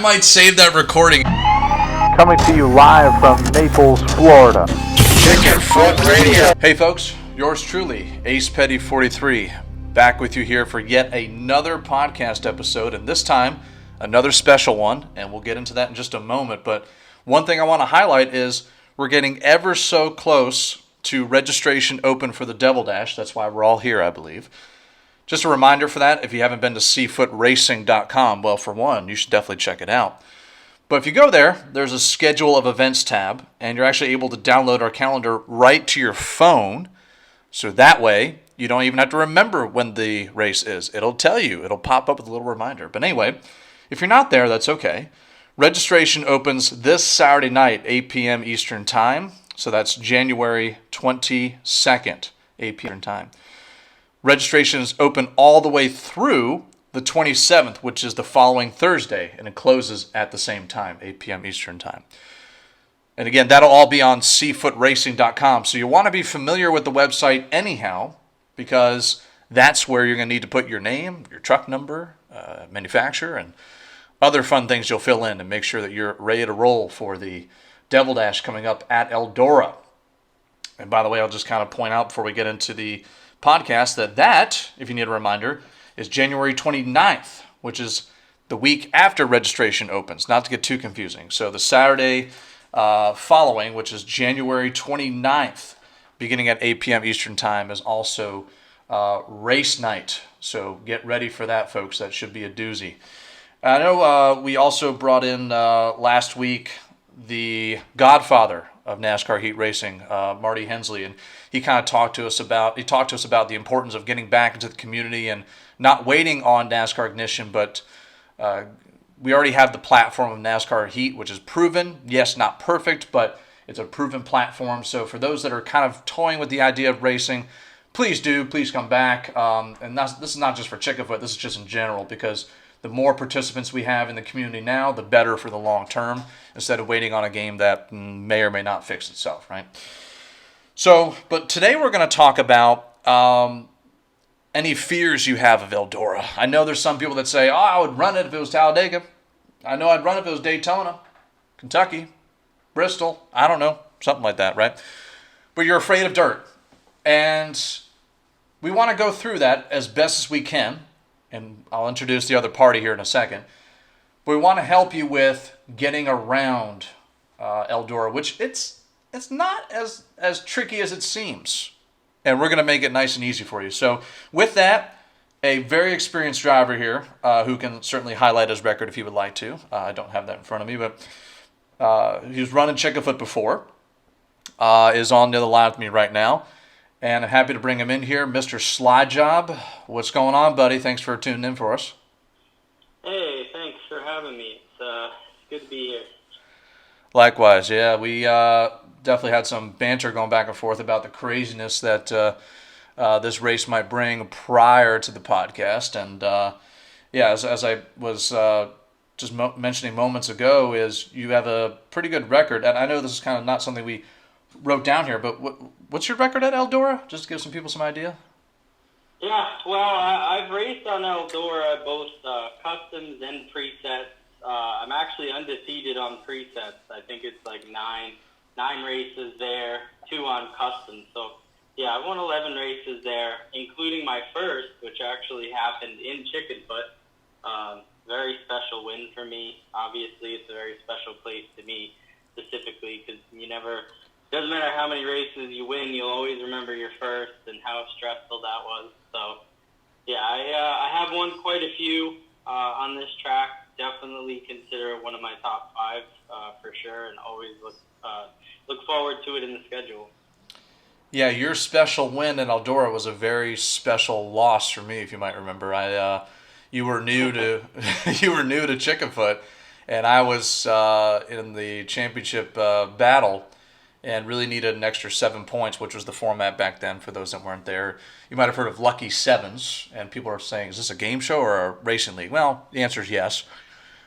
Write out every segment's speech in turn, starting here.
might save that recording. Coming to you live from Naples, Florida. CFoot Radio. Hey folks, yours truly, Ace Petty 43, back with you here for yet another podcast episode, and this time, another special one, and we'll get into that in just a moment. But one thing I want to highlight is we're getting ever so close to registration open for the Devil Dash. That's why we're all here, I believe. Just a reminder for that, if you haven't been to CFootRacing.com, well, for one, you should definitely check it out. But if you go there, there's a schedule of events tab, and you're actually able to download our calendar right to your phone. So that way, you don't even have to remember when the race is. It'll tell you. It'll pop up with a little reminder. But anyway, if you're not there, that's okay. Registration opens this Saturday night, 8 p.m. Eastern Time. So that's January 22nd, 8 p.m. Eastern Time. Registration is open all the way through the 27th, which is the following Thursday, and it closes at the same time, 8 p.m. Eastern Time. And again, that'll all be on CFootRacing.com. So you want to be familiar with the website anyhow, because that's where you're going to need to put your name, your truck number, manufacturer, and other fun things you'll fill in to make sure that you're ready to roll for the Devil Dash coming up at Eldora. And by the way, I'll just kind of point out before we get into the podcast that, if you need a reminder, is January 29th, which is the week after registration opens, not to get too confusing. So the Saturday following, which is January 29th, beginning at 8 p.m. Eastern Time, is also race night. So get ready for that, folks. That should be a doozy. I know we also brought in last week the godfather of NASCAR heat racing, Marty Hensley, and he kind of talked to us about the importance of getting back into the community and not waiting on NASCAR Ignition, but we already have the platform of NASCAR Heat, which is proven. Yes, not perfect, but it's a proven platform. So for those that are kind of toying with the idea of racing, please come back. And this is not just for Chickafoot, this is just in general, because the more participants we have in the community now, the better for the long term, instead of waiting on a game that may or may not fix itself, right? So, but today we're going to talk about any fears you have of Eldora. I know there's some people that say, I would run it if it was Talladega. I know I'd run it if it was Daytona, Kentucky, Bristol, I don't know, something like that, right? But you're afraid of dirt. And we want to go through that as best as we can. And I'll introduce the other party here in a second. But we want to help you with getting around Eldora, which it's not as tricky as it seems. And we're going to make it nice and easy for you. So with that, a very experienced driver here who can certainly highlight his record if he would like to. I don't have that in front of me, but he was running Chickafoot before. Is on the other line with me right now. And I'm happy to bring him in here, Mr. SlideJob. What's going on, buddy? Thanks for tuning in for us. Hey, thanks for having me. It's good to be here. Likewise, yeah. We definitely had some banter going back and forth about the craziness that this race might bring prior to the podcast. And, as I was just mentioning moments ago, is you have a pretty good record. And I know this is kind of not something we wrote down here, but what's your record at Eldora? Just to give some people some idea. Yeah, well, I've raced on Eldora, both customs and presets. I'm actually undefeated on presets. I think it's like nine races there, 2 on customs. So, yeah, I won 11 races there, including my first, which actually happened in Chickafoot. Very special win for me. Obviously, it's a very special place to me specifically, because doesn't matter how many races you win, you'll always remember your first and how stressful that was. So, yeah, I have won quite a few on this track. Definitely consider it one of my top 5 for sure, and always look forward to it in the schedule. Yeah, your special win in Eldora was a very special loss for me, if you might remember. You were new to Chickafoot, and I was in the championship battle. And really needed an extra 7 points, which was the format back then for those that weren't there. You might have heard of Lucky Sevens, and people are saying, is this a game show or a racing league? Well, the answer is yes.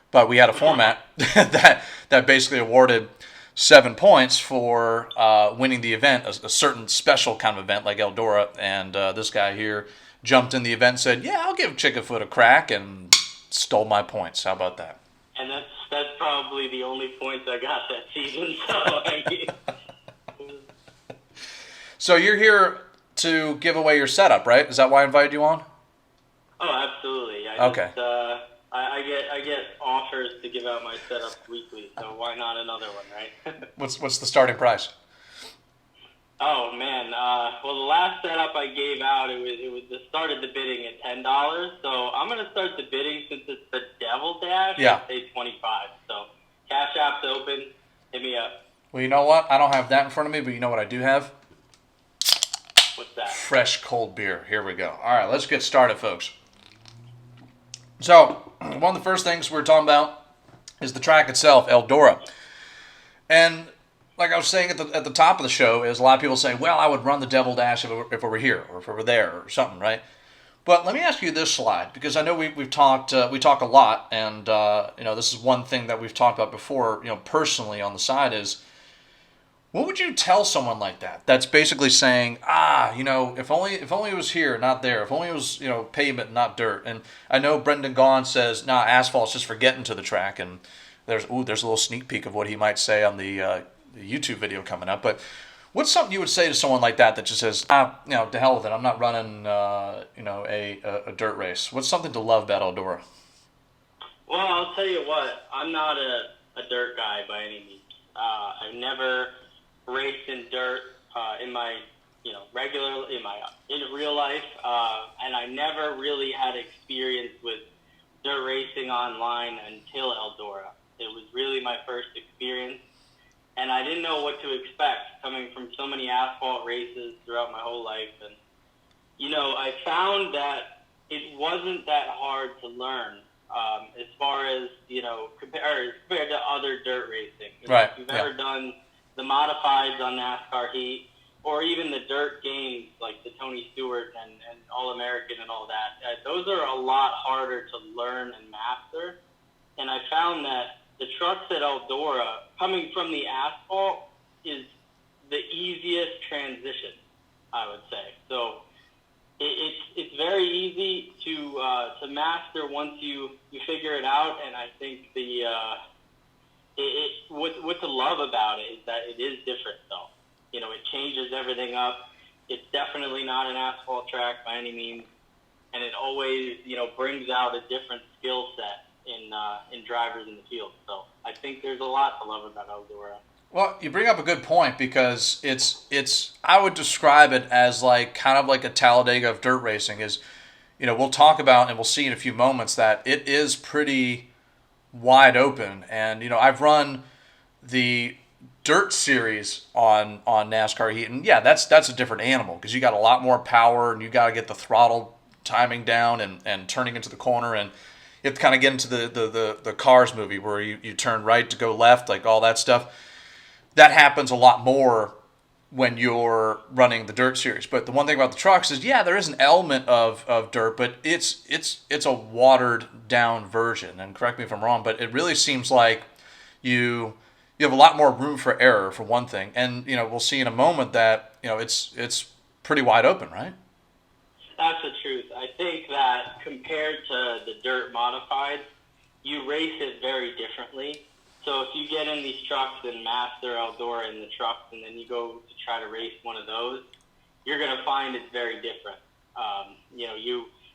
But we had a format that basically awarded 7 points for winning the event, a certain special kind of event like Eldora. And this guy here jumped in the event and said, yeah, I'll give Chickafoot a crack, and stole my points. How about that? And that's probably the only points I got that season. So I mean, So you're here to give away your setup, right? Is that why I invited you on? oh, absolutely. Okay. I get offers to give out my setups weekly, so why not another one, right? What's the starting price? Oh man, well the last setup I gave out, it started the bidding at $10. So I'm gonna start the bidding since it's the Devil Dash. Yeah. I'd say 25. So Cash App's open. Hit me up. Well, you know what? I don't have that in front of me, but you know what I do have? What's that? Fresh cold beer. Here we go. All right, let's get started, folks. So, one of the first things we're talking about is the track itself, Eldora. And like I was saying at the top of the show, is a lot of people say, well, I would run the Devil Dash if it were here or if it were there or something, right? But let me ask you this, Slide, because I know we've talked we talk a lot, and this is one thing that we've talked about before, personally on the side is, what would you tell someone like that? That's basically saying, if only it was here, not there. If only it was, pavement, not dirt. And I know Brendan Gaughan says, nah, asphalt's just for getting to the track. And there's a little sneak peek of what he might say on the YouTube video coming up. But what's something you would say to someone like that just says, to hell with it, I'm not running, a dirt race. What's something to love about Eldora? Well, I'll tell you what, I'm not a dirt guy by any means. I've never raced in dirt in my in real life, and I never really had experience with dirt racing online until Eldora. It was really my first experience, and I didn't know what to expect coming from so many asphalt races throughout my whole life. And I found that it wasn't that hard to learn as far as compared to other dirt racing. Right. If you've ever done the modifieds on NASCAR Heat, or even the dirt games like the Tony Stewart and All-American and all that, those are a lot harder to learn and master. And I found that the trucks at Eldora, coming from the asphalt, is the easiest transition, I would say. So it's very easy to master once you figure it out, and I think what to love about it is that it is different, though. It changes everything up. It's definitely not an asphalt track by any means, and it always, brings out a different skill set in drivers in the field. So I think there's a lot to love about Eldora. Well, you bring up a good point because it's I would describe it as kind of like a Talladega of dirt racing. Is we'll talk about and we'll see in a few moments that it is pretty wide open, and I've run the dirt series on NASCAR Heat, and yeah, that's a different animal because you got a lot more power and you got to get the throttle timing down and turning into the corner, and you have to kind of get into the Cars movie where you turn right to go left, like all that stuff. That happens a lot more when you're running the dirt series. But the one thing about the trucks is, yeah, there is an element of dirt, but it's a watered down version. And correct me if I'm wrong, but it really seems like you have a lot more room for error, for one thing. And we'll see in a moment that it's pretty wide open, right? That's the truth. I think that compared to the dirt modified, you race it very differently. So if you get in these trucks and master Eldora in the trucks, and then you go to try to race one of those, you're going to find it's very different.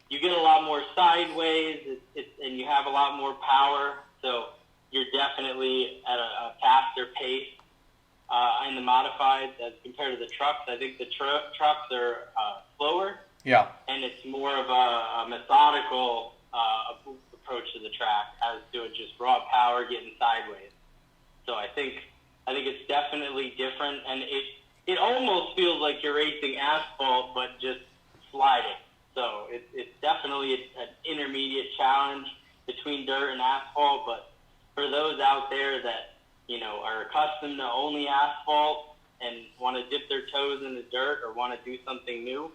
You get a lot more sideways, and you have a lot more power. So you're definitely at a faster pace in the modifieds as compared to the trucks. I think the trucks are slower. Yeah. And it's more of a methodical approach to the track as to just raw power getting sideways. So I think it's definitely different, and it almost feels like you're racing asphalt but just sliding. So it's definitely an intermediate challenge between dirt and asphalt. But for those out there that are accustomed to only asphalt and want to dip their toes in the dirt or want to do something new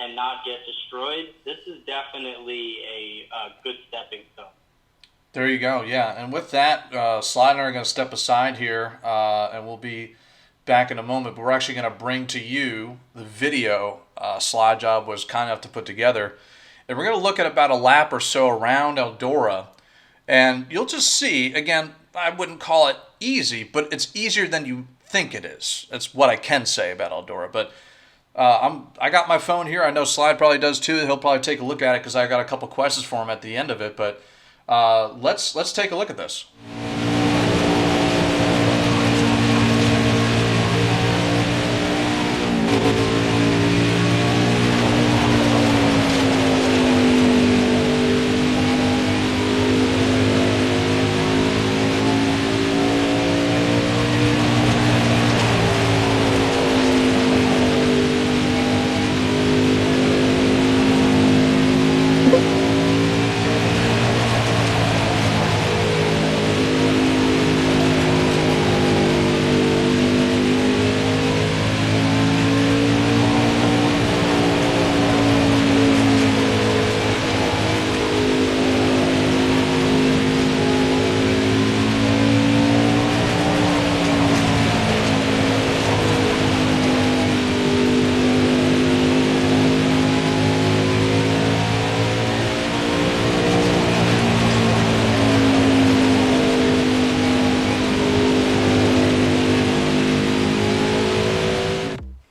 and not get destroyed, this is definitely a good stepping stone. There you go, yeah. And with that, Slide and I are going to step aside here, and we'll be back in a moment. But we're actually going to bring to you the video Slide Job was kind enough to put together. And we're going to look at about a lap or so around Eldora. And you'll just see, again, I wouldn't call it easy, but it's easier than you think it is. That's what I can say about Eldora. But I got my phone here. I know Slide probably does too. He'll probably take a look at it because I got a couple questions for him at the end of it. But let's take a look at this.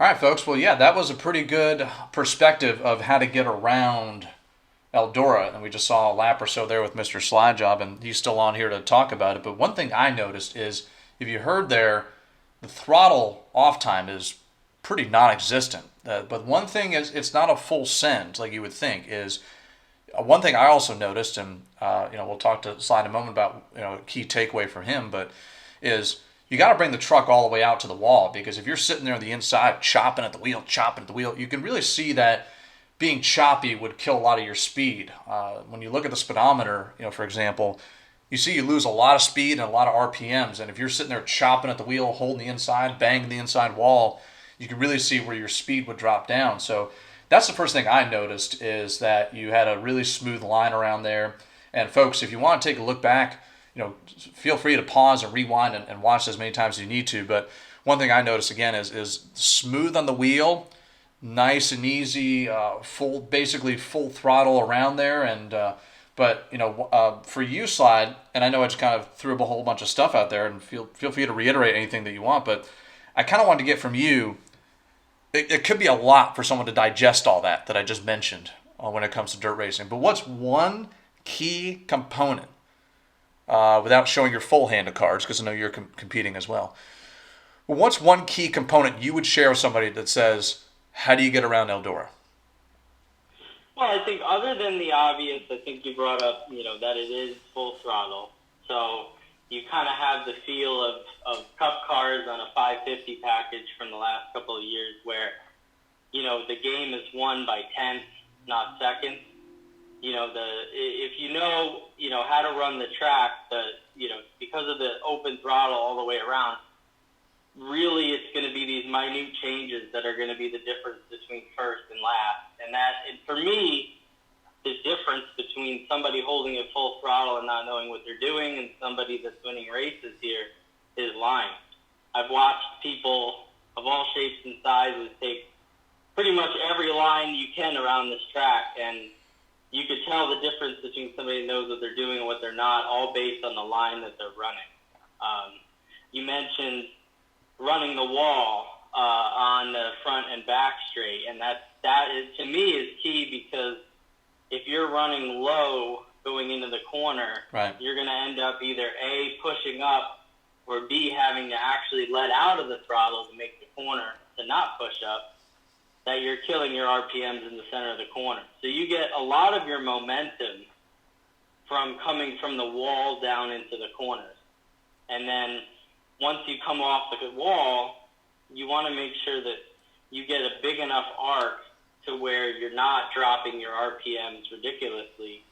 All right, folks. Well, yeah, that was a pretty good perspective of how to get around Eldora. And we just saw a lap or so there with Mr. SlideJob, and he's still on here to talk about it. But one thing I noticed is, if you heard there, the throttle off time is pretty non-existent. But one thing is, it's not a full send like you would think. Is one thing I also noticed, and we'll talk to Slide in a moment about a key takeaway from him, but is you got to bring the truck all the way out to the wall, because if you're sitting there on the inside chopping at the wheel, you can really see that being choppy would kill a lot of your speed. When you look at the speedometer, for example, you see you lose a lot of speed and a lot of RPMs. And if you're sitting there chopping at the wheel, holding the inside, banging the inside wall, you can really see where your speed would drop down. So that's the first thing I noticed, is that you had a really smooth line around there. And folks, if you want to take a look back, feel free to pause and rewind and watch as many times as you need to. But one thing I noticed again is smooth on the wheel, nice and easy, basically full throttle around there. And but for you, Slide, and I know I just kind of threw a whole bunch of stuff out there, and feel free to reiterate anything that you want. But I kind of wanted to get from you. It could be a lot for someone to digest all that I just mentioned when it comes to dirt racing. But what's one key component? Without showing your full hand of cards, because I know you're competing as well. Well, what's one key component you would share with somebody that says, how do you get around Eldora? Well, I think other than the obvious, I think you brought up, that it is full throttle. So you kind of have the feel of cup cars on a 550 package from the last couple of years where, the game is won by tenths, not seconds. If how to run the track, because of the open throttle all the way around, really it's going to be these minute changes that are going to be the difference between first and last. And for me, the difference between somebody holding it full throttle and not knowing what they're doing and somebody that's winning races here is line. I've watched people of all shapes and sizes take pretty much every line you can around this track, and you could tell the difference between somebody who knows what they're doing and what they're not, all based on the line that they're running. You mentioned running the wall on the front and back straight, and that is, to me, is key, because if you're running low going into the corner, right, you're going to end up either A, pushing up, or B, having to actually let out of the throttle to make the corner to not push up, that you're killing your RPMs in the center of the corner. So you get a lot of your momentum from coming from the wall down into the corners. And then once you come off the wall, you want to make sure that you get a big enough arc to where you're not dropping your RPMs ridiculously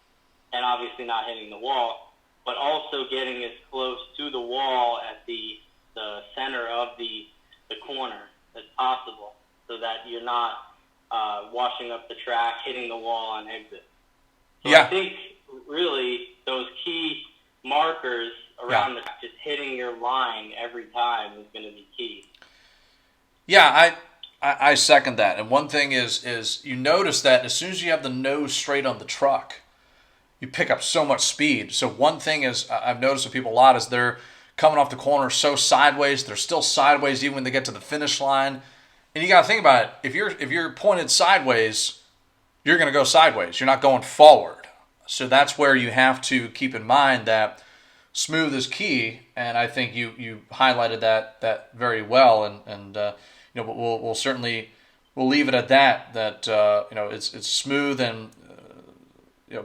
and obviously not hitting the wall, but also getting as close to the wall at the center of the corner as possible, so that you're not washing up the track, hitting the wall on exit. So yeah. I think really those key markers around the just hitting your line every time is going to be key. Yeah, I second that. And one thing is you notice that as soon as you have the nose straight on the truck, you pick up so much speed. So one thing is I've noticed with people a lot is they're coming off the corner so sideways. They're still sideways even when they get to the finish line. And you got to think about it. If you're pointed sideways, you're going to go sideways. You're not going forward. So that's where you have to keep in mind that smooth is key. And I think you highlighted that very well. And we'll certainly we'll leave it at that. That it's smooth, and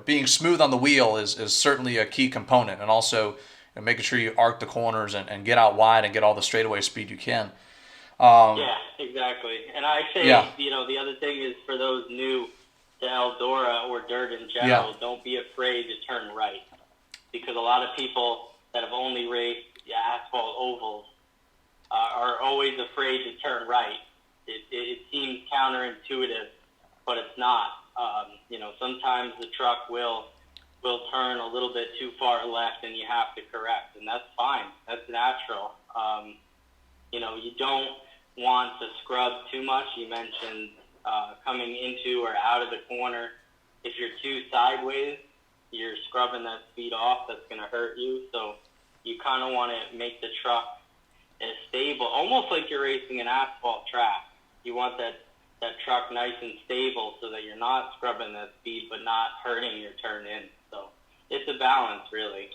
being smooth on the wheel is certainly a key component. And also making sure you arc the corners and get out wide and get all the straightaway speed you can. Yeah, exactly. And I say, Yeah. The other thing is for those new to Eldora or dirt in general, don't be afraid to turn right. Because a lot of people that have only raced asphalt ovals are always afraid to turn right. It seems counterintuitive, but it's not. Sometimes the truck will turn a little bit too far left and you have to correct, and that's fine. That's natural. You don't want to scrub too much. You mentioned coming into or out of the corner. If you're too sideways, you're scrubbing that speed off. That's going to hurt you. So you kind of want to make the truck as stable, almost like you're racing an asphalt track. You want that truck nice and stable so that you're not scrubbing that speed but not hurting your turn in. So it's a balance, really.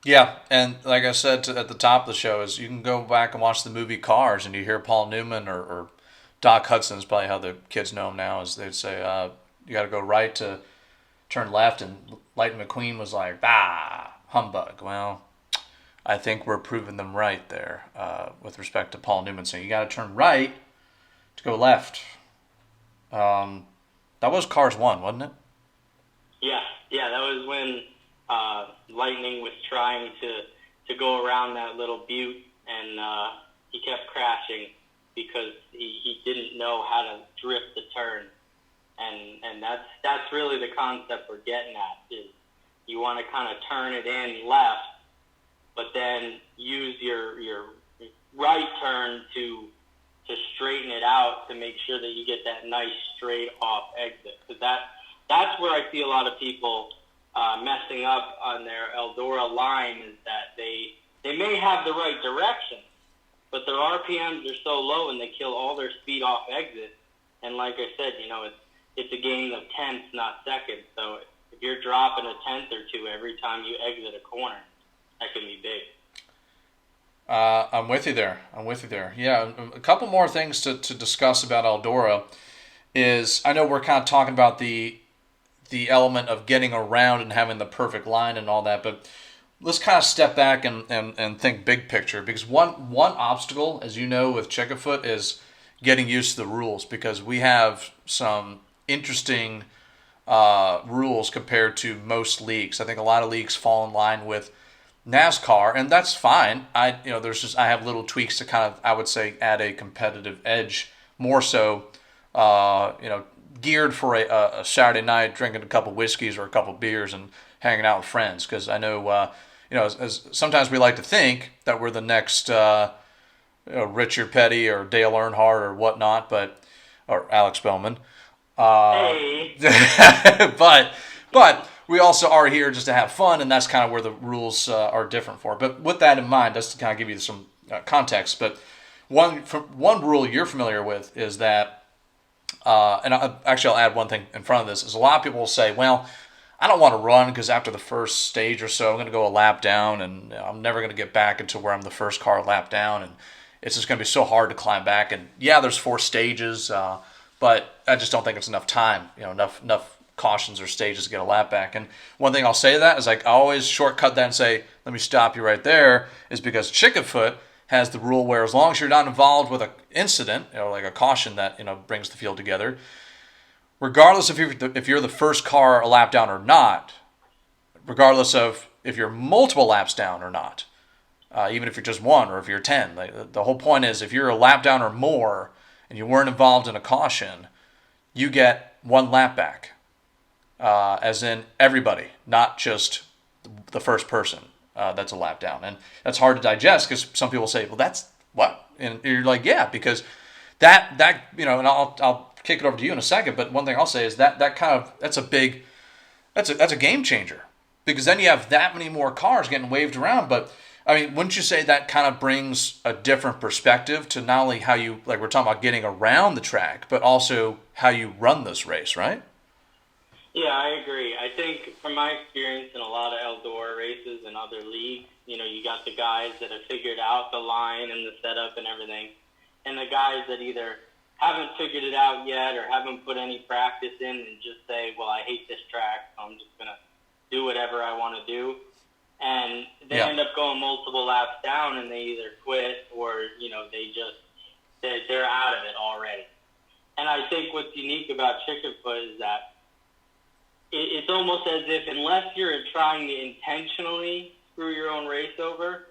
Yeah, and like I said at the top of the show, is you can go back and watch the movie Cars, and you hear Paul Newman or Doc Hudson is probably how the kids know him now, is they'd say, you got to go right to turn left, and Lightning McQueen was like, humbug. Well, I think we're proving them right there with respect to Paul Newman saying you got to turn right to go left. That was Cars 1, wasn't it? Yeah, that was when Lightning was trying to go around that little butte, and he kept crashing because he didn't know how to drift the turn, and that's really the concept we're getting at, is you want to kind of turn it in left, but then use your right turn to straighten it out to make sure that you get that nice straight off exit, because that's where I see a lot of people messing up on their Eldora line, is that they may have the right direction, but their RPMs are so low and they kill all their speed off exit. And like I said, it's a game of tenths, not seconds. So if you're dropping a tenth or two every time you exit a corner, that can be big. I'm with you there. Yeah, a couple more things to discuss about Eldora is, I know we're kind of talking about the element of getting around and having the perfect line and all that, but let's kind of step back and think big picture, because one obstacle, as you know, with Chickafoot is getting used to the rules, because we have some interesting rules compared to most leagues. I think a lot of leagues fall in line with NASCAR, and that's fine. I have little tweaks to kind of, I would say, add a competitive edge, more so, geared for a Saturday night, drinking a couple whiskeys or a couple beers and hanging out with friends. Because I know, as sometimes we like to think that we're the next Richard Petty or Dale Earnhardt or whatnot, or Alex Bowman. Hey. But we also are here just to have fun, and that's kind of where the rules are different for. But with that in mind, just to kind of give you some context, but one rule you're familiar with is that, and I'll add one thing in front of this, is a lot of people will say, well, I don't want to run because after the first stage or so, I'm going to go a lap down, and I'm never going to get back into where I'm the first car lap down, and it's just going to be so hard to climb back. And yeah, there's 4 stages, but I just don't think it's enough time, enough cautions or stages to get a lap back. And one thing I'll say to that is, like, I always shortcut that and say, let me stop you right there, is because Chickafoot has the rule where as long as you're not involved with an incident, like a caution that brings the field together, regardless if you're the first car a lap down or not, regardless of if you're multiple laps down or not, even if you're just 1 or if you're 10, the whole point is if you're a lap down or more and you weren't involved in a caution, you get 1 lap back, as in everybody, not just the first person. That's a lap down. And that's hard to digest because some people say, well, that's what? And you're like, yeah, because that and I'll kick it over to you in a second, but one thing I'll say is that's a big that's a game changer, because then you have that many more cars getting waved around. But I mean, wouldn't you say that kind of brings a different perspective to not only how you, like we're talking about getting around the track, but also how you run this race, right? Yeah, I agree. I think from my experience in a lot of Eldora races and other leagues, you got the guys that have figured out the line and the setup and everything, and the guys that either haven't figured it out yet or haven't put any practice in and just say, well, I hate this track, so I'm just going to do whatever I want to do. And they end up going multiple laps down, and they either quit or, they're out of it already. And I think what's unique about Chickenfoot is that it's almost as if unless you're trying to intentionally screw your own race over,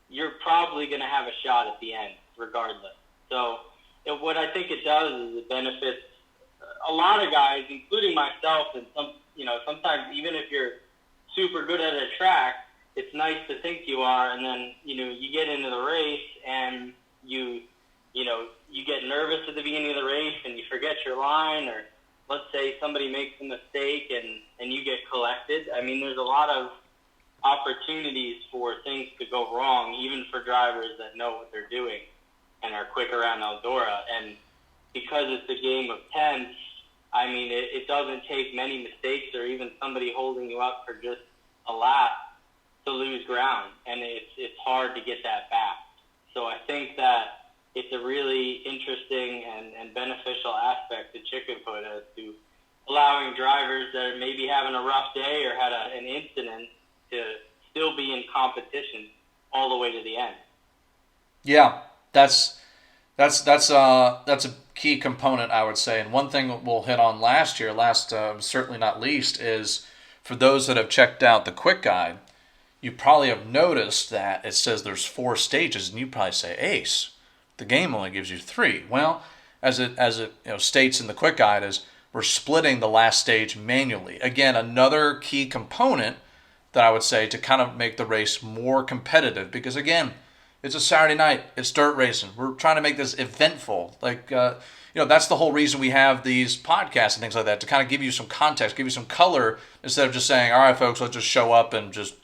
you're probably going to have a shot at the end regardless. So what I think it does is it benefits a lot of guys, including myself, and sometimes even if you're super good at a track, it's nice to think you are, and then you get into the race and you get nervous at the beginning of the race and you forget your line, or let's say somebody makes a mistake and you get collected. I mean, there's a lot of opportunities for things to go wrong, even for drivers that know what they're doing and are quick around Eldora. And because it's a game of tenths, I mean, it doesn't take many mistakes or even somebody holding you up for just a lap to lose ground, and it's hard to get that back. So I think that it's a really interesting and beneficial aspect to Chickenfoot as to allowing drivers that are maybe having a rough day or had an incident to still be in competition all the way to the end. Yeah, that's a key component, I would say. And one thing we'll hit on certainly not least, is for those that have checked out the quick guide, you probably have noticed that it says there's 4 stages, and you probably say, Ace, the game only gives you 3. Well, as it states in the quick guide, is we're splitting the last stage manually. Again, another key component that I would say to kind of make the race more competitive, because again, it's a Saturday night, it's dirt racing. We're trying to make this eventful. That's the whole reason we have these podcasts and things like that, to kind of give you some context, give you some color, instead of just saying, all right, folks, let's just show up and just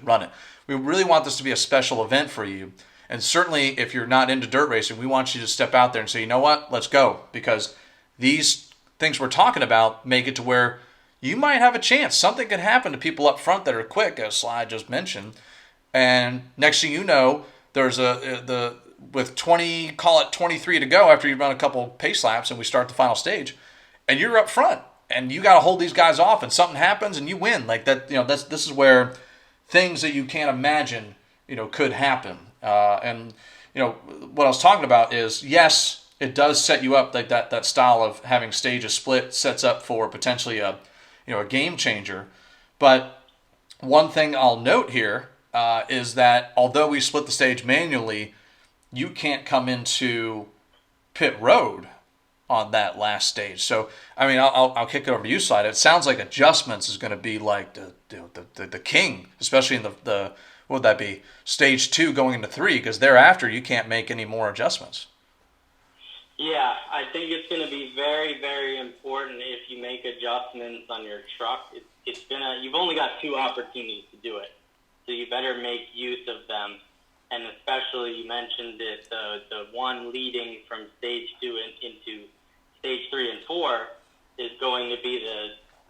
run it. We really want this to be a special event for you. And certainly if you're not into dirt racing, we want you to step out there and say, you know what, let's go. Because these things we're talking about make it to where you might have a chance. Something could happen to people up front that are quick, as Sly just mentioned. And next thing you know, there's with 23 to go after you've run a couple pace laps and we start the final stage, and you're up front and you got to hold these guys off, and something happens and you win like that. This is where things that you can't imagine could happen. And what I was talking about is, yes, it does set you up like that style of having stages split sets up for potentially a game changer. But one thing I'll note here is that although we split the stage manually, you can't come into pit road on that last stage. So, I mean, I'll kick it over to you, Slide. It sounds like adjustments is going to be like the king, especially in the what would that be, stage 2 going into 3, because thereafter you can't make any more adjustments. Yeah, I think it's going to be very, very important if you make adjustments on your truck. You've only got 2 opportunities to do it, so you better make use of them. And especially, you mentioned it, the one leading from stage 2 into stage 3 and 4 is going to be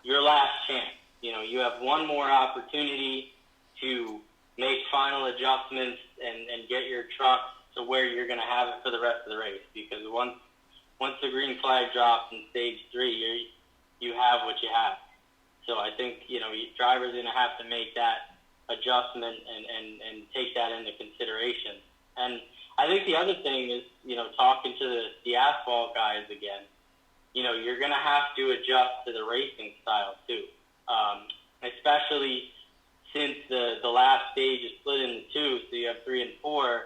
your last chance. You have one more opportunity to make final adjustments and get your truck to where you're going to have it for the rest of the race. Because once the green flag drops in stage 3, you have what you have. So I think drivers are going to have to make that adjustment and take that into consideration. And I think the other thing is, talking to the asphalt guys again, you're going to have to adjust to the racing style too, especially since the last stage is split into 2, so you have 3 and 4.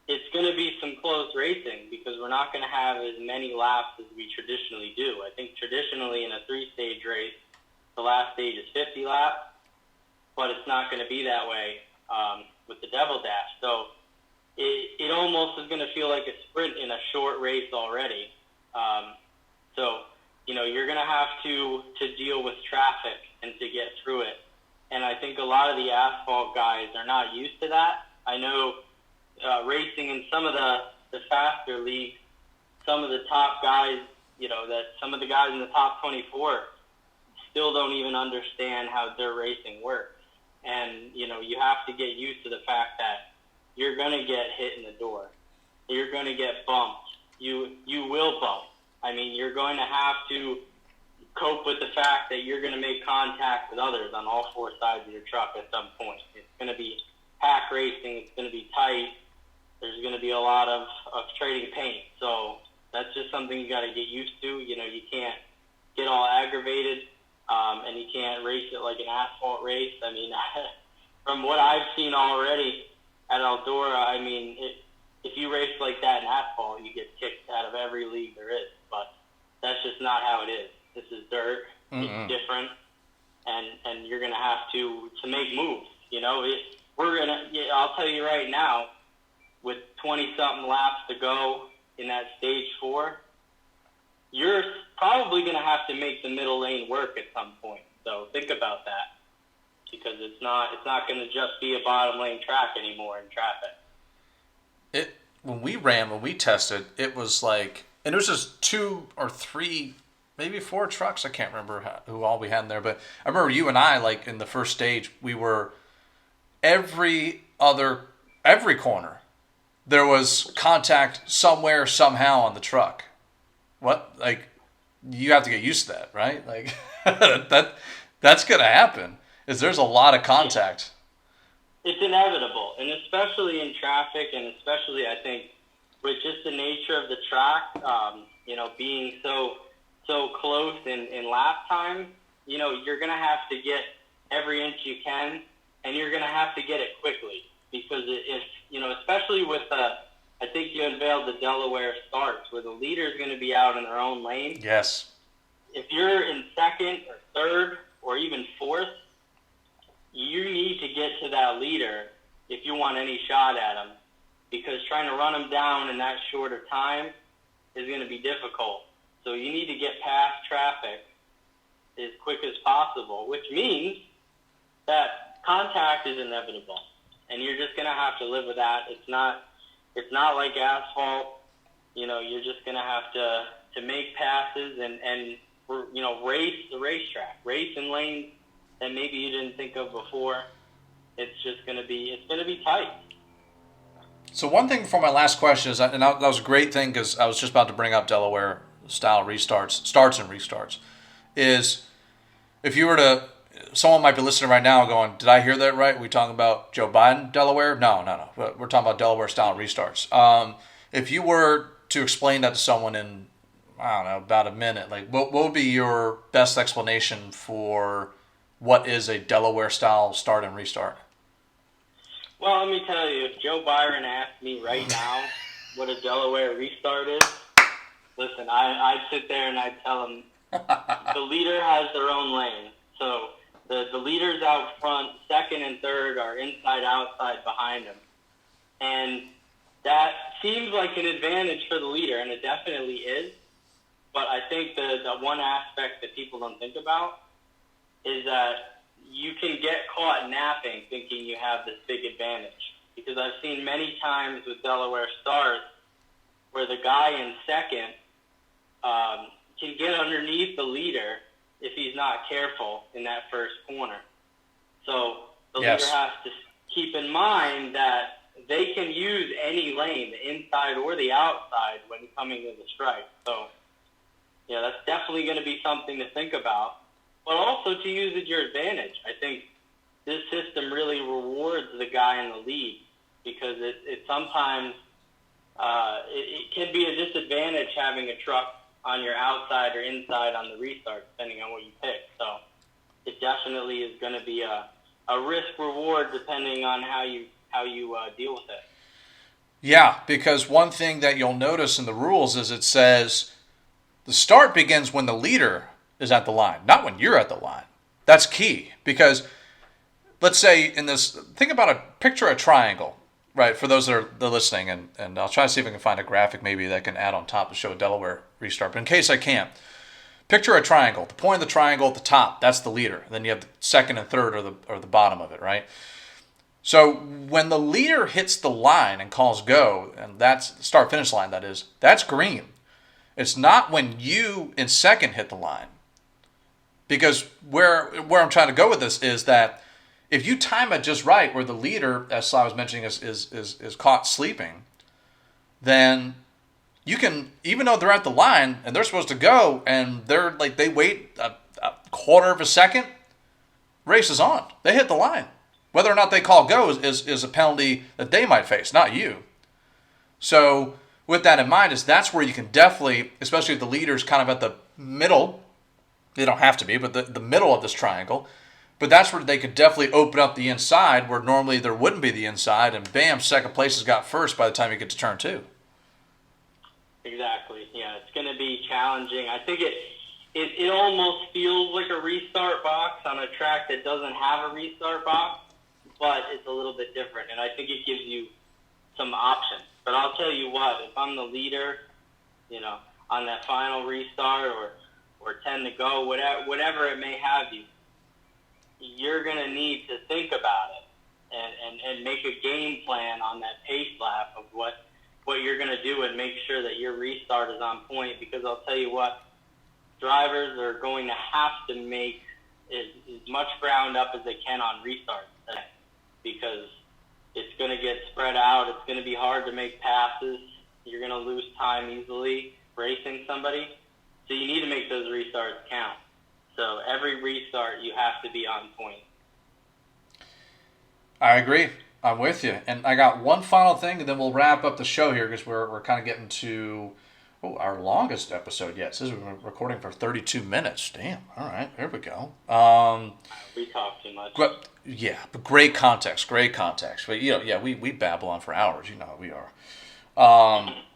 It's going to be some close racing because we're not going to have as many laps as we traditionally do. I think traditionally in a 3-stage race, the last stage is 50 laps, but it's not going to be that way with the Devil Dash. So it almost is going to feel like a sprint in a short race already. So, you're going to have to deal with traffic and to get through it. And I think a lot of the asphalt guys are not used to that. I know racing in some of the faster leagues, some of the top guys, that some of the guys in the top 24 still don't even understand how dirt racing works. And, you have to get used to the fact that you're going to get hit in the door. You're going to get bumped. You will bump. I mean, you're going to have to cope with the fact that you're going to make contact with others on all four sides of your truck at some point. It's going to be pack racing. It's going to be tight. There's going to be a lot of trading paint. So that's just something you got to get used to. You can't get all aggravated, and you can't race it like an asphalt race. I mean, from what I've seen already at Eldora, I mean, if you race like that in asphalt, you get kicked out of every league there is. But that's just not how it is. This is dirt. It's different, and you're gonna have to make moves. I'll tell you right now, with 20-something laps to go in that stage 4, you're probably gonna have to make the middle lane work at some point. So think about that, because it's not gonna just be a bottom lane track anymore in traffic. When we tested, it was like, and it was just 2 or 3, maybe 4 trucks. I can't remember who all we had in there, but I remember you and I, like in the first stage, we were every corner there was contact somewhere, somehow on the truck. What? Like, you have to get used to that, right? Like, that's going to happen. There's a lot of contact. It's inevitable, and especially in traffic, and especially, I think, with just the nature of the track, being so close in lap time, you're going to have to get every inch you can, and you're going to have to get it quickly, because if especially with I think you unveiled the Delaware starts, where the leader is going to be out in their own lane. Yes. If you're in second or third or even fourth, you need to get to that leader if you want any shot at him, because trying to run him down in that shorter time is going to be difficult. So you need to get past traffic as quick as possible, which means that contact is inevitable, and you're just going to have to live with that. It's not like asphalt. You're just going to have to make passes and race the racetrack, race in lanes that maybe you didn't think of before. It's going to be tight. So one thing for my last question is, and that was a great thing, because I was just about to bring up Delaware style starts and restarts, is if you were to, someone might be listening right now going, did I hear that right? Are we talking about Joe Biden Delaware? No. We're talking about Delaware style restarts. If you were to explain that to someone in, I don't know, about a minute, like what would be your best explanation for what is a Delaware style start and restart? Well, let me tell you, if Joe Byron asked me right now what a Delaware restart is, listen, I'd sit there and I'd tell him the leader has their own lane. So the leaders out front, second and third, are inside, outside behind him. And that seems like an advantage for the leader, and it definitely is. But I think the one aspect that people don't think about is that you can get caught napping thinking you have this big advantage. Because I've seen many times with Delaware starts where the guy in second can get underneath the leader if he's not careful in that first corner. So the leader has to keep in mind that they can use any lane, the inside or the outside, when coming to the strike. So, that's definitely going to be something to think about, but also to use at your advantage. I think this system really rewards the guy in the lead, because it sometimes it can be a disadvantage having a truck on your outside or inside on the restart, depending on what you pick. So it definitely is going to be a risk-reward depending on how you deal with it. Yeah, because one thing that you'll notice in the rules is it says the start begins when the leader is at the line, not when you're at the line. That's key, because let's say in this, picture a triangle, right, for those that are listening, and I'll try to see if I can find a graphic maybe that can add on top to show a Delaware restart, but in case I can't, picture a triangle. The point of the triangle at the top, that's the leader. And then you have the second and third or the bottom of it, right? So when the leader hits the line and calls go, and that's the start-finish line, that is, that's green. It's not when you in second hit the line. Because where I'm trying to go with this is that if you time it just right, where the leader, as Sly was mentioning, is caught sleeping, then you can, even though they're at the line and they're supposed to go, and they wait a quarter of a second, race is on. They hit the line. Whether or not they call go is a penalty that they might face, not you. So with that in mind, that's where you can definitely, especially if the leader's kind of at the middle, they don't have to be, but the middle of this triangle, but that's where they could definitely open up the inside where normally there wouldn't be the inside, and bam, second place has got first by the time you get to turn 2. Exactly. Yeah, it's going to be challenging. I think it almost feels like a restart box on a track that doesn't have a restart box, but it's a little bit different, and I think it gives you some options. But I'll tell you what, if I'm the leader, on that final restart or 10 to go, whatever it may have you, you're going to need to think about it and make a game plan on that pace lap of what you're going to do and make sure that your restart is on point, because I'll tell you what, drivers are going to have to make as much ground up as they can on restarts today, because it's going to get spread out. It's going to be hard to make passes. You're going to lose time easily racing somebody. So you need to make those restarts count. So every restart, you have to be on point. I agree. I'm with you. And I got one final thing, and then we'll wrap up the show here because we're kind of getting to our longest episode yet. It says we've been recording for 32 minutes. Damn. All right. There we go. We talk too much. But great context. But, we babble on for hours. You know how we are.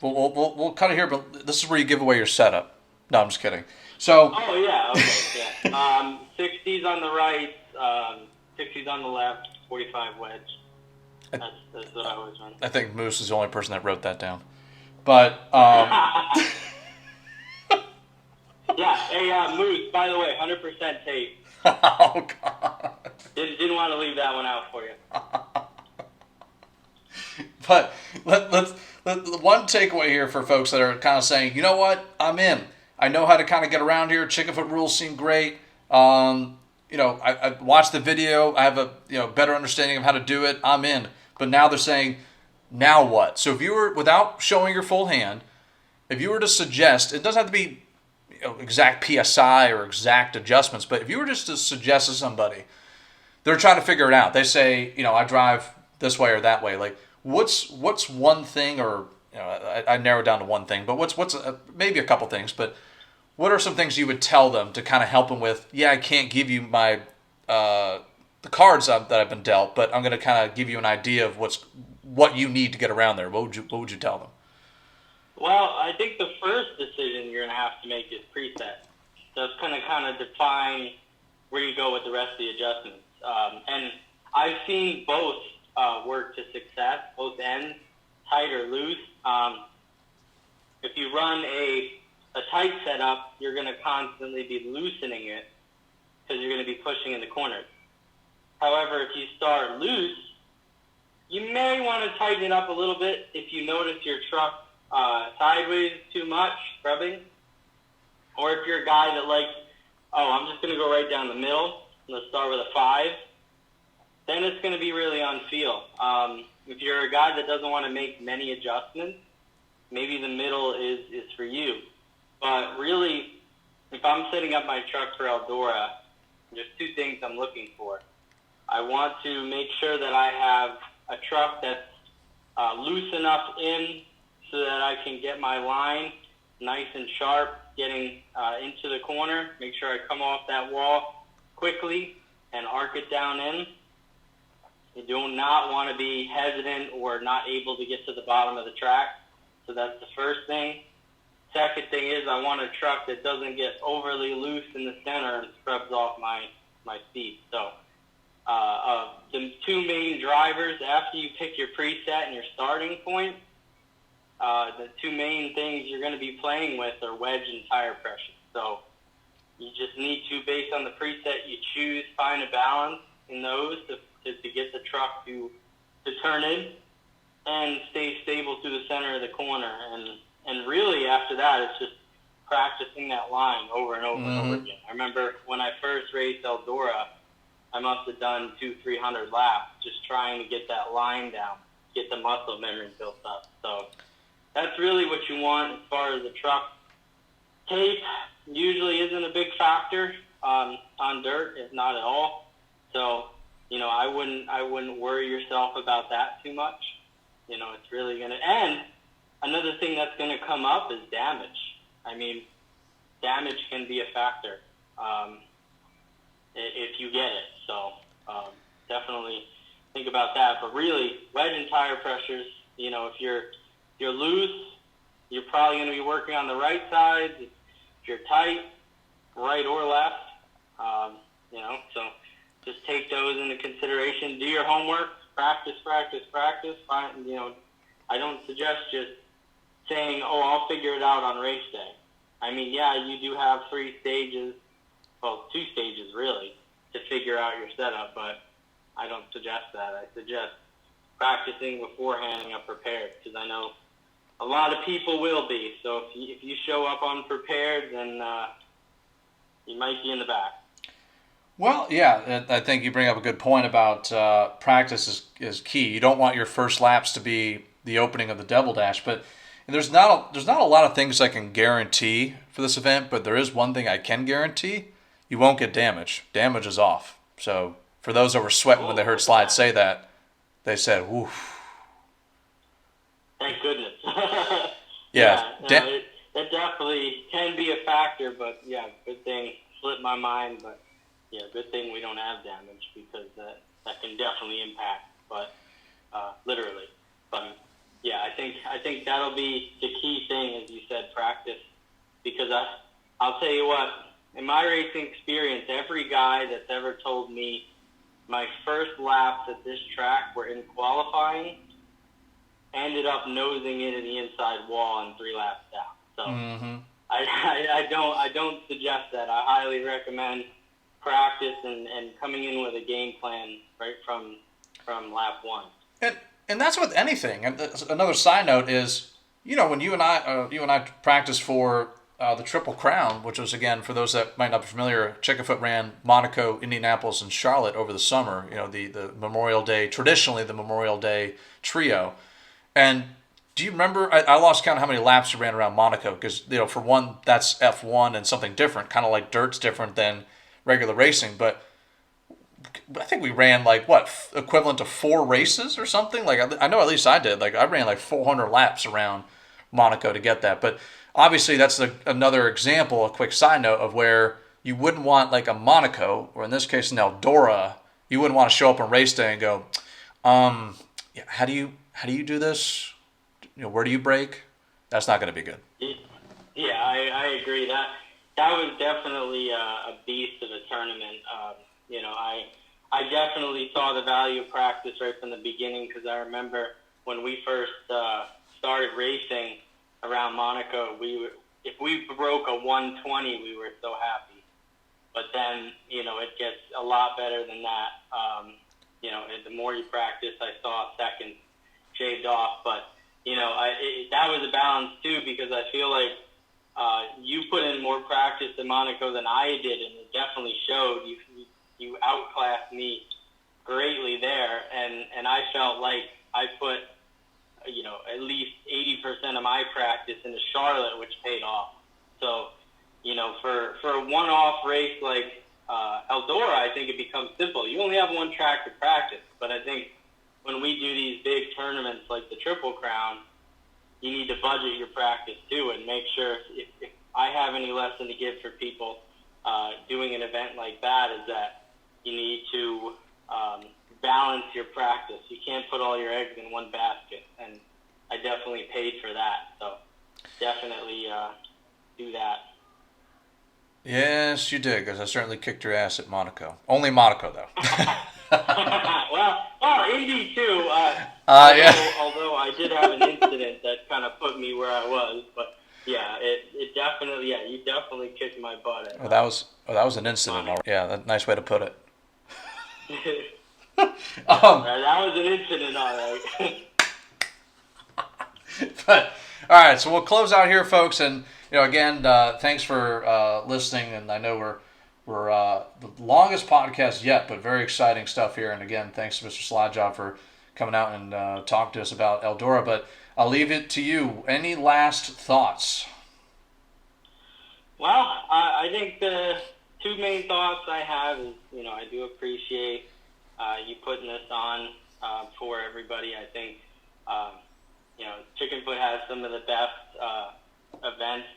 We'll cut it here, but this is where you give away your setup. No, I'm just kidding. So. Oh, yeah. Okay, yeah. 60s on the right, 60s on the left, 45 wedge. That's what I always run. I think Moose is the only person that wrote that down. But, yeah. Hey, Moose, by the way, 100% tape. Oh, God. Didn't want to leave that one out for you. But let's one takeaway here for folks that are kind of saying, you know what, I'm in. I know how to kind of get around here. Chicken foot rules seem great. I watched the video. I have a better understanding of how to do it. I'm in. But now they're saying, now what? So if you were, without showing your full hand, if you were to suggest, it doesn't have to be exact PSI or exact adjustments, but if you were just to suggest to somebody, they're trying to figure it out. They say, I drive this way or that way. Like, what's one thing, or I narrowed down to one thing, but what's maybe a couple things, but what are some things you would tell them to kind of help them with? Yeah, I can't give you my the cards that I've been dealt, but I'm going to kind of give you an idea of what you need to get around there. What would you tell them? Well, I think the first decision you're going to have to make is preset. So it's going to kind of define where you go with the rest of the adjustments. And I've seen both work to success, both ends, tight or loose. If you run a tight setup, you're going to constantly be loosening it because you're going to be pushing in the corners. However, if you start loose, you may want to tighten it up a little bit if you notice your truck sideways too much, scrubbing. Or if you're a guy that likes, I'm just going to go right down the middle, let's start with a 5, then it's going to be really on feel. If you're a guy that doesn't want to make many adjustments, maybe the middle is for you. But really, if I'm setting up my truck for Eldora, there's 2 things I'm looking for. I want to make sure that I have a truck that's loose enough in so that I can get my line nice and sharp, getting into the corner, make sure I come off that wall quickly and arc it down in. You do not want to be hesitant or not able to get to the bottom of the track. So that's the first thing. Second thing is I want a truck that doesn't get overly loose in the center and scrubs off my seat. So the 2 main drivers, after you pick your preset and your starting point, the 2 main things you're going to be playing with are wedge and tire pressure. So You just need to, based on the preset you choose, find a balance in those to get the truck to turn in and stay stable through the center of the corner. And really after that, it's just practicing that line over and over and over again. I remember when I first raced Eldora, I must have done 200-300 laps just trying to get that line down, get the muscle memory built up. So that's really what you want as far as the truck. Tape usually isn't a big factor on dirt, if not at all. So, I wouldn't worry yourself about that too much. It's really going to, and another thing that's going to come up is damage. I mean, damage can be a factor if you get it. So definitely think about that. But really, wedge and tire pressures, if you're loose, you're probably going to be working on the right side. If you're tight, right or left, so just take those into consideration. Do your homework, practice. I don't suggest just saying, I'll figure it out on race day. I mean, yeah, you do have 3 stages, well, 2 stages really, to figure out your setup, but I don't suggest that. I suggest practicing beforehand and get prepared, because I know a lot of people will be. So if you show up unprepared, then you might be in the back. Well, yeah, I think you bring up a good point about practice is key. You don't want your first laps to be the opening of the Devil Dash, but there's not a lot of things I can guarantee for this event, but there is one thing I can guarantee: you won't get damage. Damage is off. So for those that were sweating when they heard Slide say that, they said, "Woof." Thank goodness. Yeah, that definitely can be a factor, but yeah, good thing slipped my mind, but yeah, good thing we don't have damage, because that can definitely impact, but literally. But yeah, I think that'll be the key thing, as you said, practice, because I'll tell you what, in my racing experience, every guy that's ever told me my first laps at this track were in qualifying ended up nosing into the inside wall in 3 laps down. So I don't suggest that. I highly recommend practice and coming in with a game plan right from lap 1. And that's with anything. And another side note is, when you and I practiced for the Triple Crown, which was, again, for those that might not be familiar, Chickafoot ran Monaco, Indianapolis, and Charlotte over the summer. The Memorial Day, traditionally the Memorial Day trio. And do you remember? I lost count of how many laps you ran around Monaco, because for one, that's F1 and something different, kind of like dirt's different than regular racing. But I think we ran equivalent to 4 races or something. I know at least I did. I ran 400 laps around Monaco to get that. But obviously that's another example, a quick side note, of where you wouldn't want a Monaco, or in this case an Eldora, you wouldn't want to show up on race day and go, how do you do this? Where do you brake? That's not going to be good. Yeah, I agree. That was definitely a beast of a tournament. I definitely saw the value of practice right from the beginning, because I remember when we first started racing around Monaco, if we broke a 120, we were so happy. But then, it gets a lot better than that. The more you practice, I saw seconds shaved off. But, that was a balance too, because I feel like you put in more practice in Monaco than I did, and it definitely showed. You outclassed me greatly there, and I felt like I put, at least 80% of my practice into Charlotte, which paid off. So, for a one-off race like Eldora, I think it becomes simple. You only have one track to practice, but I think when we do these big tournaments like the Triple Crown, you need to budget your practice too, and make sure if I have any lesson to give for people doing an event like that, is that you need to balance your practice. You can't put all your eggs in one basket, and I definitely paid for that. So definitely do that. Yes, you did, because I certainly kicked your ass at Monaco. Only Monaco, though. well, Indy too. Yeah. Although I did have an incident that kind of put me where I was, but Yeah, it definitely, yeah, you definitely kicked my butt. that was an incident. Yeah, nice way to put it. That was an incident, all right. But all right, so we'll close out here, folks, and again, thanks for listening. And I know we're the longest podcast yet, but very exciting stuff here. And again, thanks to Mr. SlideJob for coming out and talking to us about Eldora. But I'll leave it to you. Any last thoughts? Well, I think the two main thoughts I have is, I do appreciate you putting this on for everybody. I think, Chickenfoot has some of the best events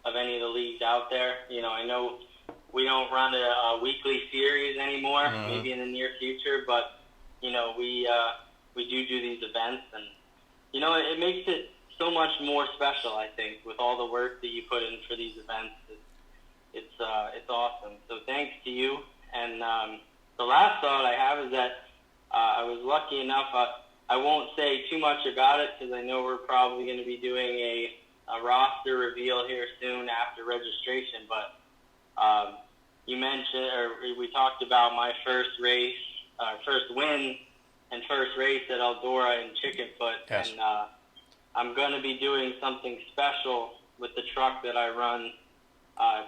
of any of the leagues out there. I know we don't run a weekly series anymore, maybe in the near future, but, we do these events, and, it makes it so much more special, I think, with all the work that you put in for these events. It's awesome. So thanks to you. And the last thought I have is that I was lucky enough, I won't say too much about it because I know we're probably going to be doing a roster reveal here soon after registration, but you mentioned, or we talked about my first win and first race at Eldora and Chickenfoot. Yes. And I'm going to be doing something special with the truck that I run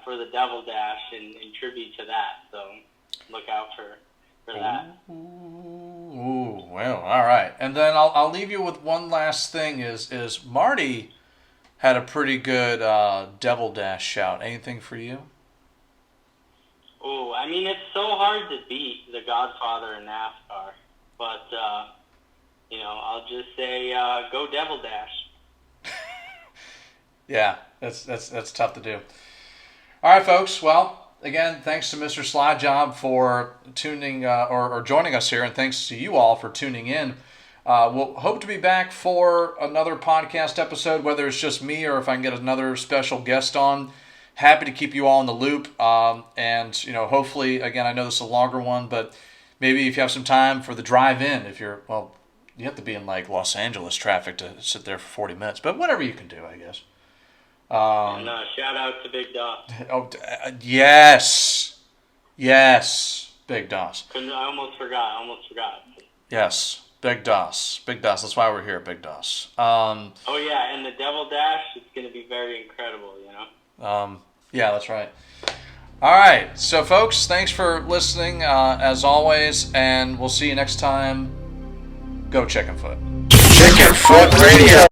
for the Devil Dash in tribute to that. So look out for that. Ooh, well, all right. And then I'll leave you with one last thing is Marty had a pretty good Devil Dash shout. Anything for you? Oh, I mean, it's so hard to beat the Godfather in NASCAR. But, I'll just say go Devil Dash. Yeah, that's tough to do. All right, folks. Well, again, thanks to Mr. SlideJob for tuning or joining us here, and thanks to you all for tuning in. We'll hope to be back for another podcast episode, whether it's just me or if I can get another special guest on. Happy to keep you all in the loop. And, hopefully, again, I know this is a longer one, but maybe if you have some time for the drive-in, you have to be in like Los Angeles traffic to sit there for 40 minutes, but whatever you can do, I guess. And shout out to Big Doss. Yes, Big Doss. I almost forgot. Yes, Big Doss. That's why we're here, Big Doss. Oh yeah, and the Devil Dash is going to be very incredible. Yeah, that's right. All right, so folks, thanks for listening as always, and we'll see you next time. Go Chickenfoot. Chickenfoot Radio.